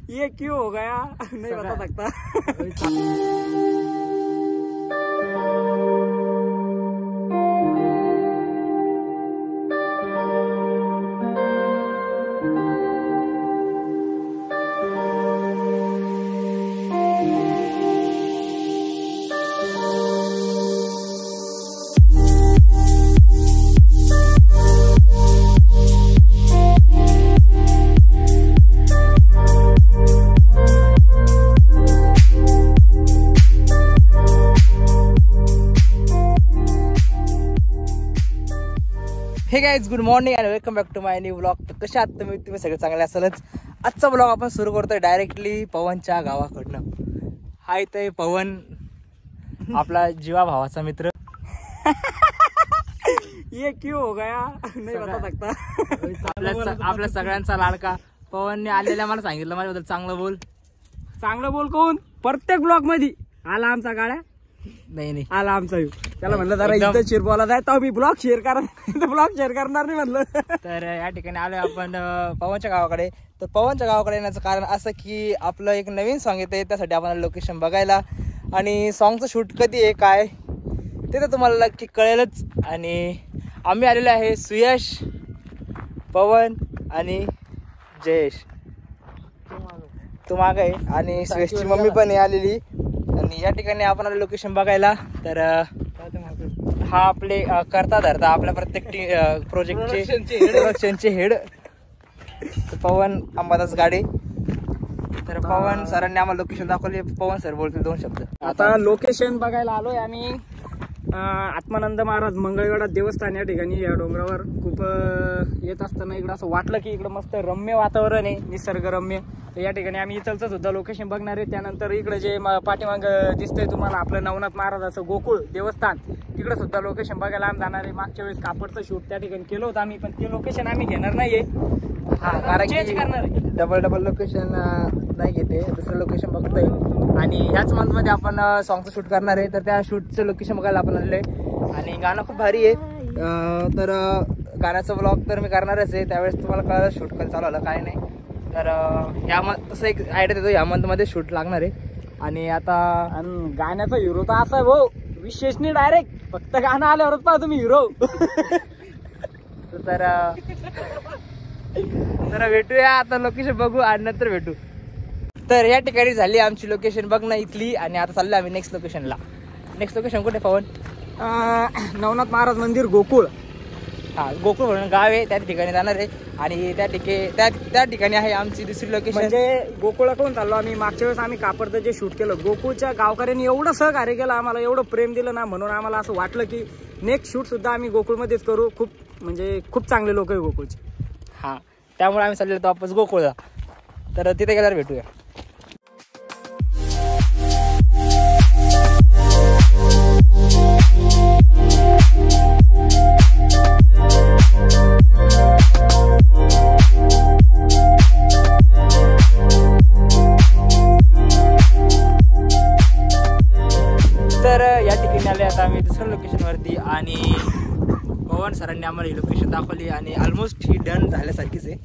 ये क्यों हो गया नहीं बता सकता। Hey guys good morning and welcome back to my new blog. तर कशा आहात तुम्ही सगळे चांगले असेलच. आजचा ब्लॉग आपण सुरू करतोय डायरेक्टली पवनच्या गावाकडनं. हा इथे पवन आपला जीवा भावाचा मित्र. ये क्यों हो गया नहीं बता सकता. आपल्या सगळ्यांचा लाडका पवनने आलेल्या मला सांगितलं माझ्याबद्दल चांगलं बोल कोण प्रत्येक ब्लॉग मध्ये आला आमचा गाड्या नाही आला आमचा यू. त्याला म्हणलं जरा इथं शिरबोला जाय तर मी ब्लॉग शेअर करणार नाही म्हणलं. तर या ठिकाणी आलोय आपण पवनच्या गावाकडे. तर पवनच्या गावाकडे येण्याचं कारण असं की आपलं एक नवीन सॉन्ग येते, त्यासाठी आपण लोकेशन बघायला. आणि सॉन्गचं शूट कधी आहे काय ते तर तुम्हाला नक्की कळेलच. आणि आम्ही आलेलो आहे सुयश, पवन आणि जयेश. तू माग आहे आणि सुयशची मम्मी पण आहे आलेली. आणि या ठिकाणी आपण आलो लोकेशन बघायला. तर हा आपले करता धरता आपल्या प्रत्येक प्रोजेक्टचे हेड पवन अंबादास गाडे. तर पवन सरांनी आम्हाला लोकेशन दाखवले. पवन सर बोलतील 2 शब्द. आता लोकेशन बघायला आलोय आणि आत्मानंद महाराज मंगळवेढा देवस्थान या ठिकाणी या डोंगरावर खूप येत असताना इकडं असं वाटलं की इकडं मस्त रम्य वातावरण आहे, निसर्गरम्य. तर या ठिकाणी आम्ही इथलचं सुद्धा लोकेशन बघणार आहे. त्यानंतर इकडं जे पाठीमाग दिसतंय तुम्हाला आपलं नवनाथ महाराजाचं गोकुळ देवस्थान, तिकडं सुद्धा लोकेशन बघायला आम्ही जाणार आहे. मागच्या वेळेस कापडचं शूट त्या ठिकाणी केलं होतं आम्ही, पण ते लोकेशन आम्ही घेणार नाहीये. कारण चेंज करणार आहे. डबल लोकेशन नाही घेते, दुसरं लोकेशन बघतोय. आणि ह्याच मंथमध्ये आपण सॉंगचं शूट करणार आहे. तर त्या शूटचं लोकेशन बघायला आपण आलेलो आहे. आणि गाणं खूप भारी आहे. तर गाण्याचं ब्लॉग तर मी करणारच आहे. त्यावेळेस तुम्हाला कळलं शूट कसं चालू आलं काय नाही. तर ह्या तसं एक आयडिया देतो, ह्या मंथमध्ये शूट लागणार आहे. आणि आता गाण्याचा हिरो तर असा आहे भाऊ, विशेष नाही डायरेक्ट फक्त गाणं आल्यावरच पहा तुम्ही हिरो. तर भेटूया आता, लोकेशन बघू आणि नंतर भेटू. तर या ठिकाणी झाली आमची लोकेशन बघणं इथली. आणि आता चाललो आम्ही नेक्स्ट लोकेशनला. नेक्स्ट लोकेशन कुठे पवन? नवनाथ महाराज मंदिर गोकुळ. हा, गोकुळ म्हणून गाव आहे, त्या ठिकाणी जाणार आहे. आणि त्या ठिकाणी आहे आमची दुसरी लोकेशन. म्हणजे गोकुळला कोण चाललो आम्ही. मागच्या वेळेस आम्ही कापडचं जे शूट केलं, गोकुळच्या गावकऱ्यांनी एवढं सहकार्य केलं आम्हाला, एवढं प्रेम दिलं ना, म्हणून आम्हाला असं वाटलं की नेक्स्ट शूट सुद्धा आम्ही गोकुळमध्येच करू. खूप चांगले लोक आहे गोकुळचे. हा, त्यामुळे आम्ही चाललेलो वापस गोकुळला. तर तिथे गेल्यावर भेटूया. तर या ठिकाणी आले आता आम्ही दुसऱ्या लोकेशनवरती. आणि पवन सरांनी आम्हाला ही लोकेशन दाखवली आणि ऑलमोस्ट ही डन झाल्यासारखीच आहे.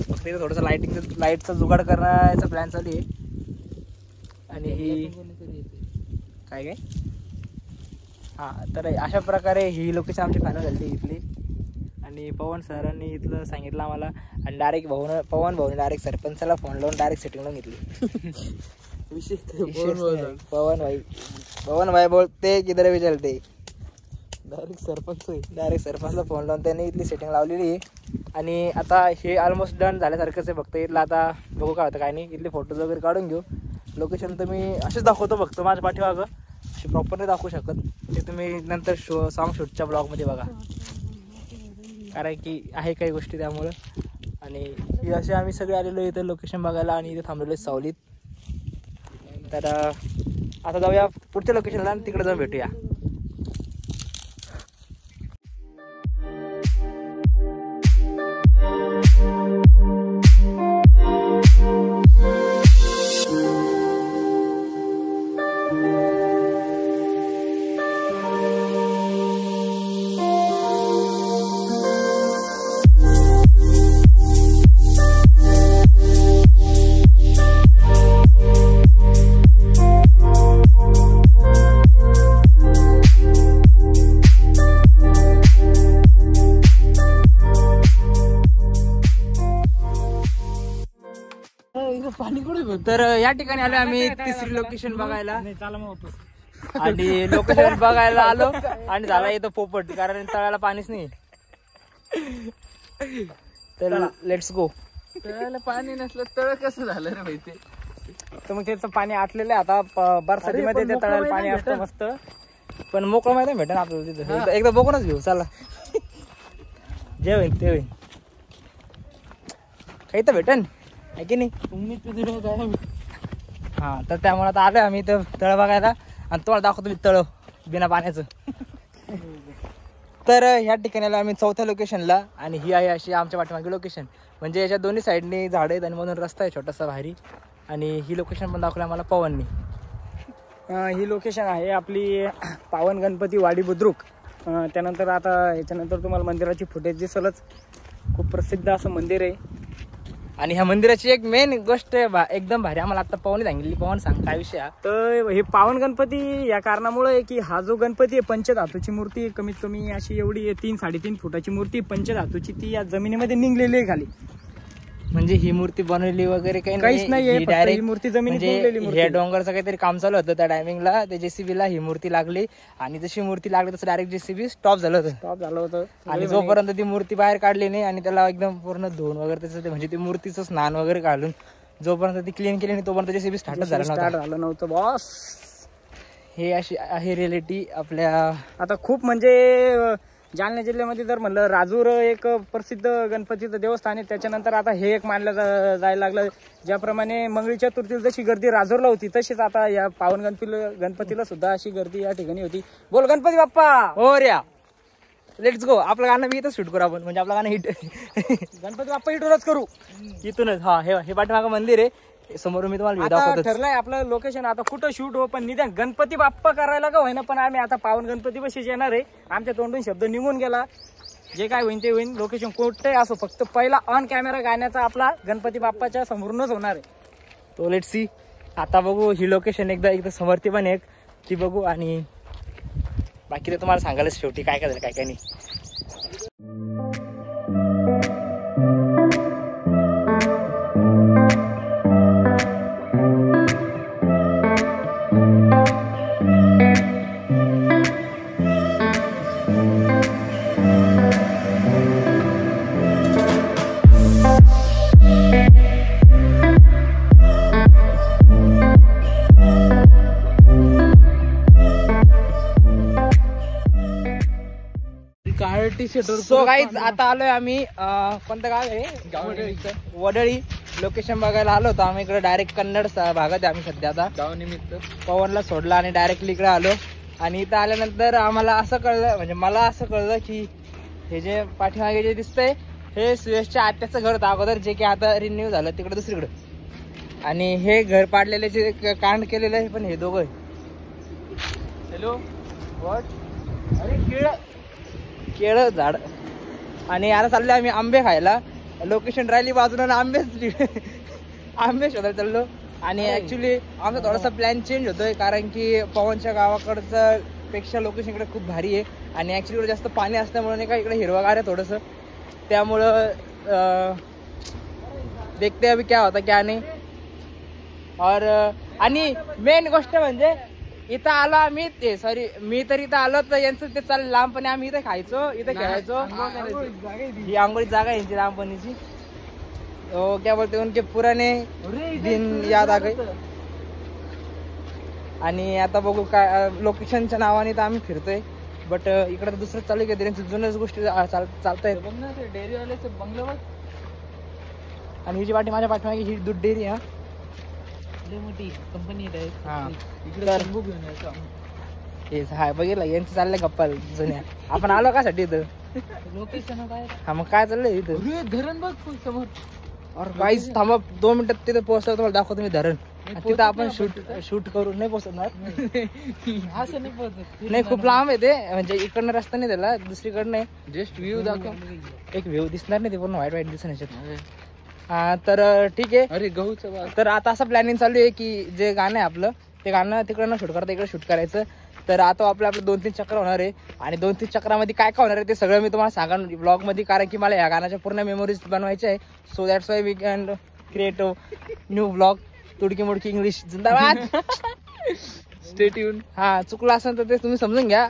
फक्त इथं थोडंसं लाईटचा जुगाड करण्याचा प्लॅन चालू आहे. आणि ही काय हां, तर अशा प्रकारे ही लोकेशन आमची फायनल झाली इथली. आणि पवन सरांनी इथलं सांगितलं आम्हाला. आणि डायरेक्ट पवन भाऊने डायरेक्ट सरपंचाला फोन लावून डायरेक्ट सेटिंग लावून घेतली. पवन भाई बोलते किधर भी चलते. डायरेक्ट सरपंचला फोन लावून त्यांनी इथली सेटिंग लावलेली आहे. आणि आता हे ऑलमोस्ट डन झाल्यासारखंच आहे. फक्त इथलं आता बघू काय होतं काय नाही. इथले फोटोज वगैरे काढून घेऊ. लोकेशन तर मी असेच दाखवतो फक्त माझ्या पाठीमागं, अशी प्रॉपर नाही दाखवू शकत. ते तुम्ही नंतर सॉन्ग शूटच्या ब्लॉगमध्ये बघा, कारण की आहे काही गोष्टी त्यामुळं. आणि असे आम्ही सगळे आलेलो इथं लोकेशन बघायला आणि इथे थांबलेलो सावलीत. तर आता जाऊया पुढच्या लोकेशनला आणि तिकडे जाऊन भेटूया. पाणी कुठे. तर या ठिकाणी आलो आम्ही तिसरी लोकेशन बघायला. चला मग वापस. आणि लोकेशन बघायला आलो आणि झाला इथं पोपट, कारण तळ्याला पाणीच नाही. तर लेट्स गो. तळ्याला पाणी नसलं तळ कसं झालं रे माहिती. तर मग त्याचं पाणी आटलेलं आहे आता. बरसातीमध्ये ते तळ्याला पाणी असतं मस्त, पण मोकळं माहिती भेटेल आपल्याला तिथं. एकदा बघूनच घेऊ चला. जे होईल ते होईल. काही तर भेटन आहे की नाही. हा, तर त्यामुळे आता आलोय आम्ही इथं तळ बघायला आणि तुम्हाला दाखवतो मी तळ बिना पाण्याचं. तर ह्या ठिकाणी आलो आम्ही चौथ्या लोकेशनला आणि ही आहे अशी आमच्या पाठीमागे लोकेशन. म्हणजे याच्या दोन्ही साईडनी झाडं आहेत आणि मधून रस्ता आहे छोटासा भारी. आणि ही लोकेशन पण दाखवली आम्हाला पवननी. ही लोकेशन आहे आपली पावन गणपती वाडी बुद्रुक. त्यानंतर आता याच्यानंतर तुम्हाला मंदिराची फुटेज दिसलच. खूप प्रसिद्ध असं मंदिर आहे. आणि ह्या मंदिराची एक मेन गोष्ट एकदम भारी आम्हाला आता पवनने सांगितली. पवन सांग काय विषय. तर हे पावन गणपती या कारणामुळे आहे की हा जो गणपती आहे पंचधातूची मूर्ती, कमीत कमी अशी एवढी 3-3.5 फुटाची मूर्ती पंचधातूची, ती या जमिनीमध्ये निघलेली आहे खाली. म्हणजे ही मूर्ती बनवली वगैरे काहीच नाहीये, डायरेक्ट मूर्ती जमिनीत निघलेली मूर्ती. या डोंगरचं काहीतरी काम चालू होतं त्या टायमिंगला, त्या जेसीबीला ही मूर्ती लागली आणि जशी मूर्ती लागली तसं डायरेक्ट जेसीबी स्टॉप झालं होतं. आणि जोपर्यंत ती मूर्ती बाहेर काढली नाही आणि त्याला एकदम पूर्ण धुवून वगैरे त्याचं म्हणजे ती मूर्तीचं स्नान वगैरे घालून जोपर्यंत ती क्लीन केली नाही तोपर्यंत जेसीबी स्टार्ट झालं नव्हतं बॉस. हे अशी आहे रियालिटी आपल्या. आता खूप म्हणजे जालना जिल्ह्यामध्ये जर म्हणलं राजूर एक प्रसिद्ध गणपतीचं देवस्थान आहे. त्याच्यानंतर आता हे एक मानलं जायला लागलं. ज्याप्रमाणे मंगळी चतुर्थीला जशी गर्दी राजूरला होती तशीच आता या पावन गणपतीला सुद्धा अशी गर्दी या ठिकाणी होती. बोल गणपती बाप्पा. हो ऱ्या, लेट्स गो. आपलं गाणं मी इथंच शूट करू आपण, म्हणजे आपलं गाणं हिट. गणपती बाप्पा इथूनच करू, इथूनच. हा, हे पाठीमागं मंदिर आहे समोर. मी तुम्हाला आता ठरलंय आपलं लोकेशन. आता कुठं शूट हो पण निदान गणपती बाप्पा करायला का होईना, पण आम्ही आता पावन गणपती बशीच येणार आहे. आमच्या तोंडून शब्द निघून गेला. जे काय होईल ते होईल. लोकेशन कुठे असो, फक्त पहिला ऑन कॅमेरा गाण्याचा आपला गणपती बाप्पाच्या समोरूनच होणार आहे. तो लेट्स सी. आता बघू ही लोकेशन एकदा समोरती पण एक ती बघू आणि बाकी ते तुम्हाला सांगायलाच शेवटी काय काय झालं काय काय नाही. सो गाईज आता आलोय आम्ही कोणतं गाव आहे वडळी लोकेशन बघायला आलो होतो आम्ही. इकडे डायरेक्ट कन्नड भागात आहे आम्ही सध्या. आता गावानिमित्त पवनला सोडला आणि डायरेक्टली इकडे आलो. आणि इथं आल्यानंतर आम्हाला असं कळलं, म्हणजे मला असं कळलं की हे जे पाठीमागे जे दिसतंय हे सुयशच्या आत्याचं घर होतं अगोदर, जे की आता रिन्यू झालं तिकडे दुसरीकडे. आणि हे घर पाडलेले जे कांड केलेलं आहे पण हे दोघं. Hello what. अरे केळं झाड. आणि आता चाललो आम्ही आंबे खायला. लोकेशन राहिली बाजूला आंबे शोधायला चाललो. आणि ऍक्च्युली आमचा थोडासा प्लॅन चेंज होतोय, कारण की पवनच्या गावाकडचं पेक्षा लोकेशन इकडे खूप भारी आहे. आणि ऍक्च्युली जास्त पाणी असल्यामुळे नाही का इकडे हिरवगार आहे थोडंसं. त्यामुळं देखते अभी क्या होता क्या नाही. और आणि मेन गोष्ट म्हणजे इथं आलो आम्ही ते सॉरी मी तर इथं आलो तर यांचं ते चाललं लहानपणी आम्ही इथं खायचो, इथं खेळायचो. ही आंघोळीची जागा यांची लहानपणीची. क्या बोलते उनके पुराने दिन याद आ गए. आणि आता बघू काय लोकेशनच्या नावाने तर आम्ही फिरतोय, बट इकडे दुसरं चालू आहे त्यांची जुन्याच गोष्टी चालतायत. डेअरीवाल्याचं बंगल्यावर. आणि ही जी वाटी माझ्या पाठीमागे ही दूध डेअरी. हा मोठी कंपनी आहे बघितलं यांचं चाललंय गप्पा जुन्या. आपण आलो का साठी इथं लोकेशन काय. हा मग काय चाललंय इथं धरण बघ समोर. और काहीच थांबा 2 मिनिटात तिथे पोहोचतो तुम्हाला दाखवतो मी धरण. तिथं आपण शूट करू. नाही पोहोचणार असं नाही पोहोचत नाही, खूप लांब आहे ते. म्हणजे इकडनं रस्ता नाही त्याला, दुसरीकडनं आहे. जस्ट व्ह्यू दाखव. एक व्ह्यू दिसणार नाही ते पूर्ण व्हाईट दिसणार. हा तर ठीक आहे. अरे गहूचं. तर आता असं प्लॅनिंग चालू आहे की जे गाणं आहे आपलं ते गाणं तिकडनं शूट करता इकडे शूट करायचं. तर आता आपलं 2-3 चक्र होणार आहे. आणि 2-3 चक्रामध्ये काय काय होणार आहे ते सगळं मी तुम्हाला सांगा ब्लॉग मध्ये, कारण की मला या गाण्याच्या पूर्ण मेमोरीज बनवायच्या आहे. So that's why we can create new blog तुडकी मुडकी इंग्लिश जिंदाबाद. Stay tuned. हा चुकलं असेल तर ते तुम्ही समजून घ्या.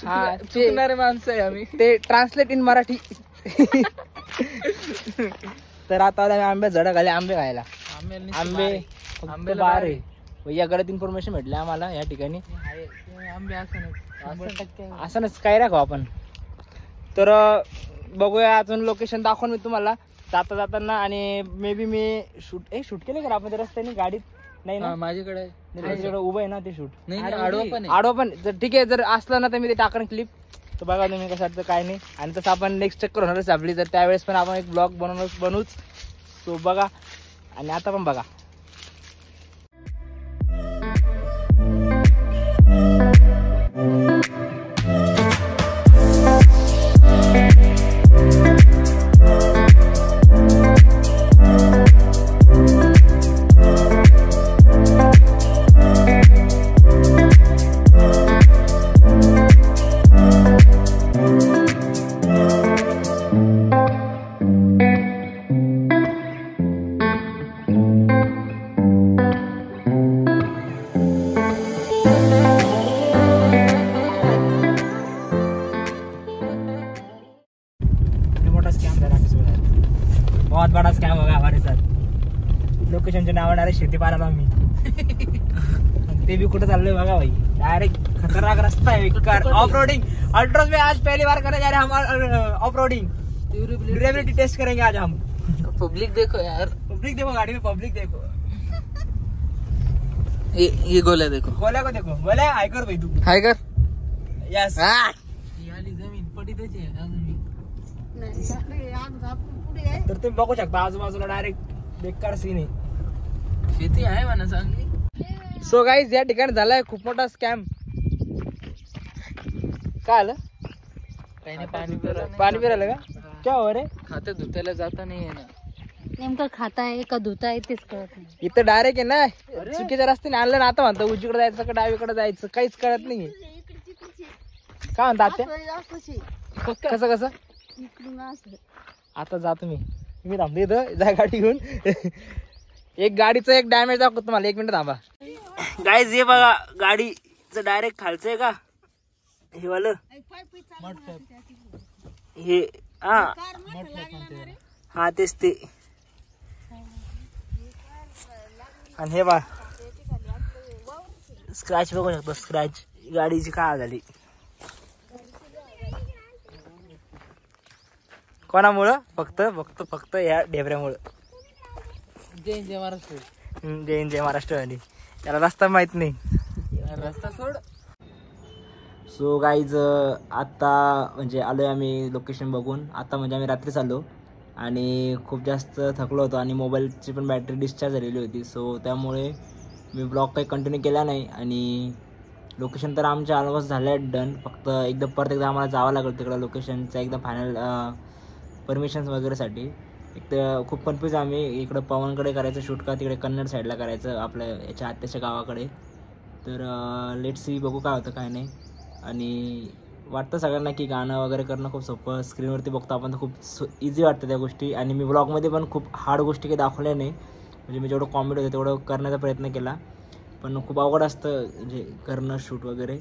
हा चुकणारे माणसं आहे आम्ही. ते ट्रान्सलेट इन मराठी. तर आता आम्ही आंबे झाडं खाली आंबे खायला. आंबे फक्त बार आहे. या गलत इन्फॉर्मेशन भेटले आम्हाला या ठिकाणी. आंबे असं काय राखू आपण. तर बघूया अजून लोकेशन दाखवून मी तुम्हाला जाता जाताना. आणि मे बी मी शूट केले का आपण रस्त्याने गाडीत. नाही ना माझ्याकडे उभं आहे ना ते शूट. आडवा पण जर ठीक आहे जर असलं ना तर मी ते टाकन क्लिप. तर बघा तुम्ही कसं वाटतं काय नाही. आणि तसं आपण नेक्स्ट चक्कर होणारच आपली. तर त्यावेळेस पण आपण एक ब्लॉग बनवूच. सो बघा आणि आता पण बघा. बहुत बड़ा स्कैम होगा हमारे साथ. लोकेशनच्या नावाने शेती पाहिला आम्ही. ते भी कुठं चाललंय बघा भाई. डायरेक्ट खतरनाक रास्ता है. ऑफ रोडिंग अल्ट्रोज में आज पहली बार करने जा रहे हैं हम. ऑफ रोडिंग ड्यूरेबिलिटी टेस्ट करेंगे आज हम. पब्लिक देखो यार. पब्लिक देखो गाड़ी में. पब्लिक देखो. ये गोल्या देखो. गोल्या को देखो. गोल्या हाय कर भाई तू. हाय कर. यस. जमीन पडी त्याची. तर तुम्ही बघू शकता आजूबाजूला डायरेक्ट बेकार सीन आहे. शेती आहे म्हणा चांगली. सो गाईज या ठिकाणी झालाय खूप मोठा स्कॅम. काय आलं. पाणी पिरायला का क्या हो रे. खाते धुत्याला जाता नाही ना. नेमकं खाताय का धुताय तेच कळत नाही. इथं डायरेक्ट आहे ना चुकीच्या रस्त्याने आणलं ना. आता म्हणतो उजवीकडे जायचं का डावीकडे जायचं काहीच कळत नाही. काय म्हणतात ते कसं कसं. आता जा तुम्ही. मी थांबते इथं जा गाडी घेऊन. एक गाडीचं एक डॅमेज दाखवतो तुम्हाला. 1 मिनिट थांबा. गाईज हे बघा गाडीचं डायरेक्ट खालचं आहे का हे वालं. हे हा तेच ते. आणि हे बघा स्क्रॅच बघू शकतो. स्क्रॅच गाडीची काय झाली. कोणामुळं फक्त या ढेबऱ्यामुळं. जय महाराष्ट्र. जय महाराष्ट्र वाली. याला रस्ता माहित नाही. रस्ता सोड. सो गाईज आता म्हणजे आलोय आम्ही लोकेशन बघून. आता म्हणजे आम्ही रात्रीच आलो आणि खूप जास्त थकलो होतो आणि मोबाईलची पण बॅटरी डिस्चार्ज झालेली होती. सो त्यामुळे मी ब्लॉग काही कंटिन्यू केला नाही. आणि लोकेशन तर आमच्या ऑलमोस्ट झालं आहे डन. फक्त परत एकदा आम्हाला जावं लागलं तिकडं लोकेशनचं एकदम फायनल परमिशन्स वगैरेसाठी. एक तर खूप कन्फ्यूज आम्ही. इकडं पवनकडे करायचं शूट का तिकडे कन्नड साईडला करायचं आपल्या याच्या आत्याच्या गावाकडे. तर लेट्स सी बघू काय होतं काय नाही. आणि वाटतं सगळ्यांना की गाणं वगैरे करणं खूप सोपं. स्क्रीनवरती बघतो आपण तर खूप इझी वाटतं त्या गोष्टी. आणि मी ब्लॉगमध्ये पण खूप हार्ड गोष्टी काही दाखवल्या नाही. म्हणजे मी जेवढं कॉमेडी होतं तेवढं करण्याचा प्रयत्न केला. पण खूप अवघड असतं म्हणजे करणं शूट वगैरे.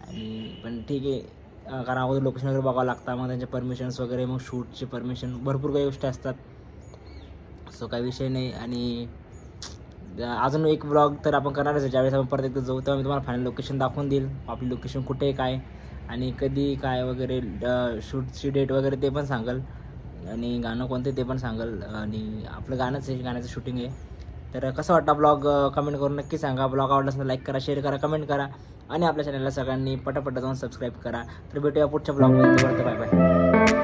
आणि पण ठीक आहे कारण अगोदर लोकेशन वगैरे बघावं लागतं. मग त्यांचे परमिशन्स वगैरे मग शूटचे परमिशन भरपूर काही गोष्टी असतात. सो काही विषय नाही. आणि अजून एक ब्लॉग तर आपण करणारच आहे. ज्यावेळेस आपण परत एकदा जाऊ तेव्हा मी तुम्हाला फायनल लोकेशन दाखवून देईल. आपली लोकेशन कुठे काय आणि कधी काय वगैरे शूटची डेट वगैरे ते पण सांगाल. आणि गाणं कोणते ते पण सांगाल. आणि आपलं गाण्याचं शूटिंग आहे. तर कसं वाटतं ब्लॉग कमेंट करून नक्की सांगा. ब्लॉग आवडला असेल लाईक करा, शेअर करा, कमेंट करा. आणि आपल्या चॅनलला सगळ्यांनी पटापट जाऊन सबस्क्राईब करा. तर भेटूया पुढच्या ब्लॉगमध्ये. Bye bye.